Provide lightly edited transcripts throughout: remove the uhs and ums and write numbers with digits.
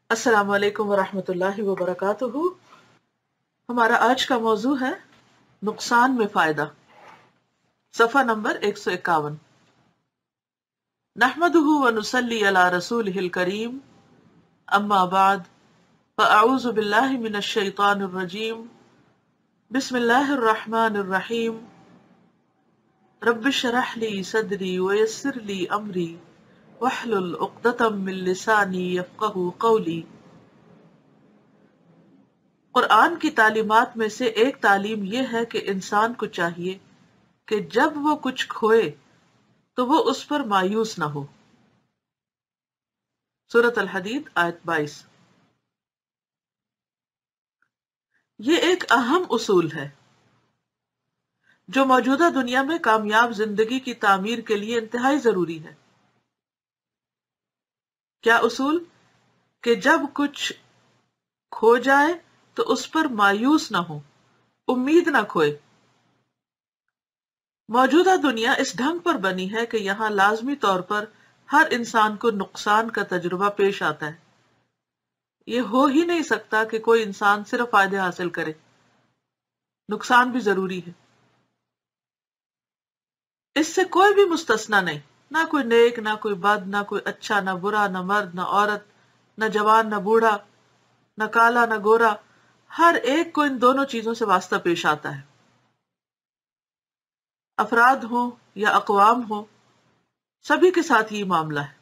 السلام علیکم ورحمۃ اللہ وبرکاتہ۔ ہمارا آج کا موضوع ہے نقصان میں فائدہ، صفحہ نمبر 151۔ نحمده ونصلی علی رسولہ الکریم، اما بعد فاعوذ باللہ من الشیطان الرجیم، بسم اللہ الرحمن الرحیم۔ رب اشرح لی صدری ویسر لی امری واحلل عقدۃ من لسانی یفقہوا قولی۔ قرآن کی تعلیمات میں سے ایک تعلیم یہ ہے کہ انسان کو چاہیے کہ جب وہ کچھ کھوئے تو وہ اس پر مایوس نہ ہو۔ سورۃ الحدید آیت 22۔ یہ ایک اہم اصول ہے جو موجودہ دنیا میں کامیاب زندگی کی تعمیر کے لیے انتہائی ضروری ہے۔ کیا اصول؟ کہ جب کچھ کھو جائے تو اس پر مایوس نہ ہو، امید نہ کھوئے۔ موجودہ دنیا اس ڈھنگ پر بنی ہے کہ یہاں لازمی طور پر ہر انسان کو نقصان کا تجربہ پیش آتا ہے۔ یہ ہو ہی نہیں سکتا کہ کوئی انسان صرف فائدے حاصل کرے، نقصان بھی ضروری ہے۔ اس سے کوئی بھی مستثنا نہیں، نہ کوئی نیک، نہ کوئی بد، نہ کوئی اچھا، نہ برا، نہ مرد، نہ عورت، نہ جوان، نہ بوڑھا، نہ کالا، نہ گورا، ہر ایک کو ان دونوں چیزوں سے واسطہ پیش آتا ہے۔ افراد ہوں یا اقوام ہوں، سبھی کے ساتھ یہ معاملہ ہے۔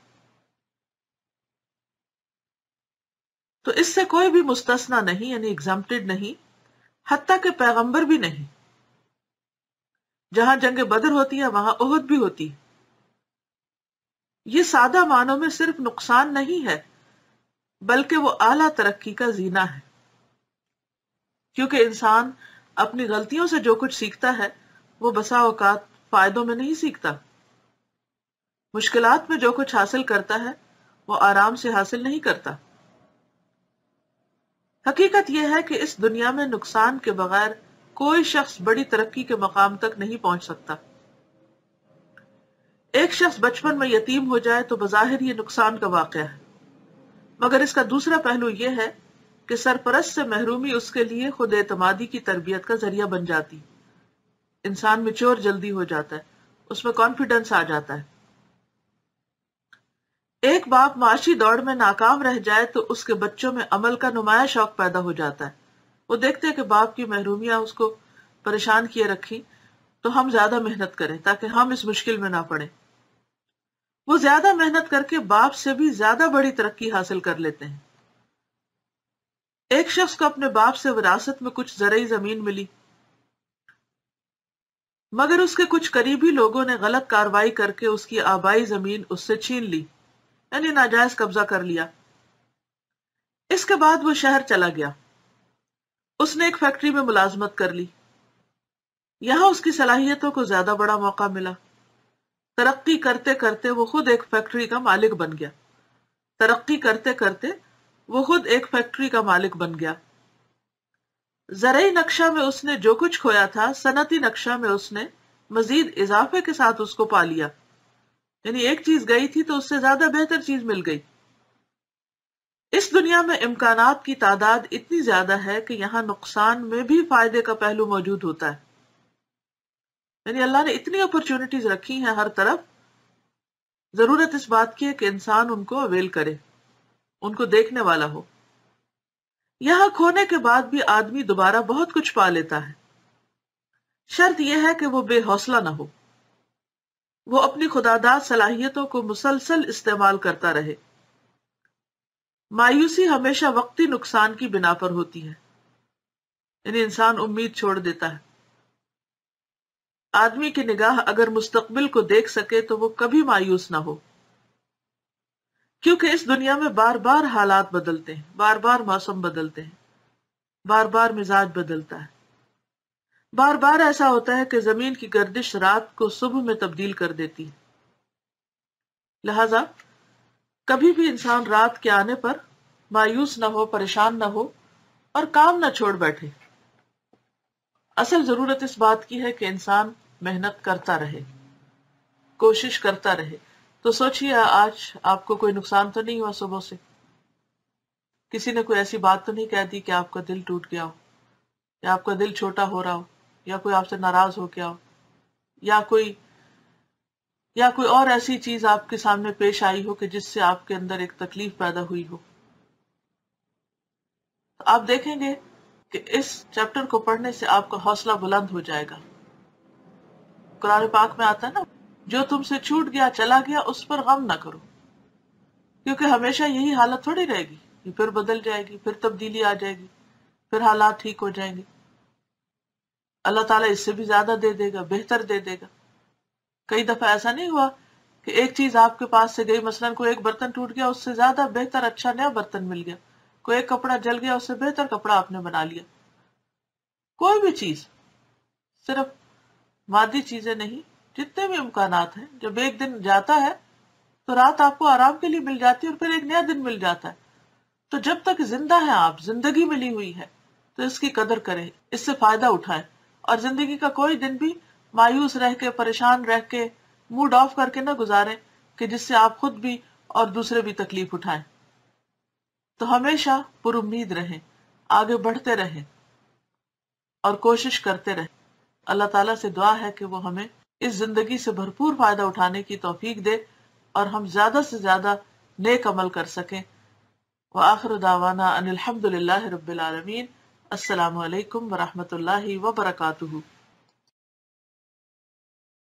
تو اس سے کوئی بھی مستثنا نہیں، یعنی ایگزمپٹڈ نہیں، حتیٰ کہ پیغمبر بھی نہیں۔ جہاں جنگ بدر ہوتی ہے وہاں احد بھی ہوتی ہے۔ یہ سادہ معنوں میں صرف نقصان نہیں ہے بلکہ وہ اعلیٰ ترقی کا زینہ ہے، کیونکہ انسان اپنی غلطیوں سے جو کچھ سیکھتا ہے وہ بسا اوقات فائدوں میں نہیں سیکھتا۔ مشکلات میں جو کچھ حاصل کرتا ہے وہ آرام سے حاصل نہیں کرتا۔ حقیقت یہ ہے کہ اس دنیا میں نقصان کے بغیر کوئی شخص بڑی ترقی کے مقام تک نہیں پہنچ سکتا۔ ایک شخص بچپن میں یتیم ہو جائے تو بظاہر یہ نقصان کا واقعہ ہے، مگر اس کا دوسرا پہلو یہ ہے کہ سرپرست سے محرومی اس کے لیے خود اعتمادی کی تربیت کا ذریعہ بن جاتی۔ انسان میچور جلدی ہو جاتا ہے، اس میں کانفیڈنس آ جاتا ہے۔ ایک باپ معاشی دوڑ میں ناکام رہ جائے تو اس کے بچوں میں عمل کا نمایاں شوق پیدا ہو جاتا ہے۔ وہ دیکھتے ہیں کہ باپ کی محرومیاں اس کو پریشان کیے رکھی، تو ہم زیادہ محنت کریں تاکہ ہم اس مشکل میں نہ پڑیں۔ وہ زیادہ محنت کر کے باپ سے بھی زیادہ بڑی ترقی حاصل کر لیتے ہیں۔ ایک شخص کو اپنے باپ سے وراثت میں کچھ زرعی زمین ملی، مگر اس کے کچھ قریبی لوگوں نے غلط کارروائی کر کے اس کی آبائی زمین اس سے چھین لی، یعنی ناجائز قبضہ کر لیا۔ اس کے بعد وہ شہر چلا گیا، اس نے ایک فیکٹری میں ملازمت کر لی۔ یہاں اس کی صلاحیتوں کو زیادہ بڑا موقع ملا۔ ترقی کرتے کرتے وہ خود ایک فیکٹری کا مالک بن گیا۔ ترقی کرتے کرتے وہ خود ایک فیکٹری کا مالک بن گیا۔ زرعی نقشہ میں اس نے جو کچھ کھویا تھا، صنعتی نقشہ میں اس نے مزید اضافے کے ساتھ اس کو پا لیا، یعنی ایک چیز گئی تھی تو اس سے زیادہ بہتر چیز مل گئی۔ اس دنیا میں امکانات کی تعداد اتنی زیادہ ہے کہ یہاں نقصان میں بھی فائدے کا پہلو موجود ہوتا ہے، یعنی اللہ نے اتنی اپرچونٹیز رکھی ہیں ہر طرف، ضرورت اس بات کی ہے کہ انسان ان کو اویل کرے، ان کو دیکھنے والا ہو۔ یہاں کھونے کے بعد بھی آدمی دوبارہ بہت کچھ پا لیتا ہے، شرط یہ ہے کہ وہ بے حوصلہ نہ ہو، وہ اپنی خداداد صلاحیتوں کو مسلسل استعمال کرتا رہے۔ مایوسی ہمیشہ وقتی نقصان کی بنا پر ہوتی ہے، یعنی انسان امید چھوڑ دیتا ہے۔ آدمی کی نگاہ اگر مستقبل کو دیکھ سکے تو وہ کبھی مایوس نہ ہو، کیونکہ اس دنیا میں بار بار حالات بدلتے ہیں، بار بار موسم بدلتے ہیں، بار بار مزاج بدلتا ہے، بار بار ایسا ہوتا ہے کہ زمین کی گردش رات کو صبح میں تبدیل کر دیتی ہے۔ لہذا کبھی بھی انسان رات کے آنے پر مایوس نہ ہو، پریشان نہ ہو اور کام نہ چھوڑ بیٹھے۔ اصل ضرورت اس بات کی ہے کہ انسان محنت کرتا رہے، کوشش کرتا رہے۔ تو سوچئے آج آپ کو کوئی نقصان تو نہیں ہوا صبح سے؟ کسی نے کوئی ایسی بات تو نہیں کہہ دی کہ آپ کا دل ٹوٹ گیا ہو، یا آپ کا دل چھوٹا ہو رہا ہو، یا کوئی آپ سے ناراض ہو گیا ہو، یا کوئی اور ایسی چیز آپ کے سامنے پیش آئی ہو کہ جس سے آپ کے اندر ایک تکلیف پیدا ہوئی ہو. تو آپ دیکھیں گے کہ اس چیپٹر کو پڑھنے سے آپ کا حوصلہ بلند ہو جائے گا. قرآن پاک میں آتا ہے نا، جو تم سے چھوٹ گیا چلا گیا اس پر غم نہ کرو، کیونکہ ہمیشہ یہی حالت تھوڑی رہے گی، یہ پھر بدل جائے گی، پھر تبدیلی آ جائے گی، پھر حالات ٹھیک ہو جائیں گے. اللہ تعالیٰ اس سے بھی زیادہ دے دے گا، بہتر دے دے گا. کئی دفعہ ایسا نہیں ہوا کہ ایک چیز آپ کے پاس سے گئی، مثلاً کوئی ایک برتن ٹوٹ گیا، اس سے زیادہ بہتر اچھا نیا برتن مل گیا. کوئی ایک کپڑا جل گیا، اس سے بہتر کپڑا آپ نے بنا لیا. کوئی بھی چیز، صرف مادی چیزیں نہیں، جتنے بھی امکانات ہیں، جب ایک دن جاتا ہے تو رات آپ کو آرام کے لیے مل جاتی ہے اور پھر ایک نیا دن مل جاتا ہے. تو جب تک زندہ ہیں آپ، زندگی ملی ہوئی ہے، تو اس کی قدر کریں، اس سے فائدہ اٹھائیں، اور زندگی کا کوئی دن بھی مایوس رہ کے، پریشان رہ کے، موڈ آف کر کے نہ گزاریں کہ جس سے آپ خود بھی اور دوسرے بھی تکلیف اٹھائیں. تو ہمیشہ پر امید رہیں، آگے بڑھتے رہیں اور کوشش کرتے رہیں. اللہ تعالیٰ سے دعا ہے کہ وہ ہمیں اس زندگی سے بھرپور فائدہ اٹھانے کی توفیق دے اور ہم زیادہ سے زیادہ نیک عمل کر سکیں. وآخر دعوانا ان الحمد للہ رب العالمین. السلام علیکم ورحمۃ اللہ وبرکاتہ.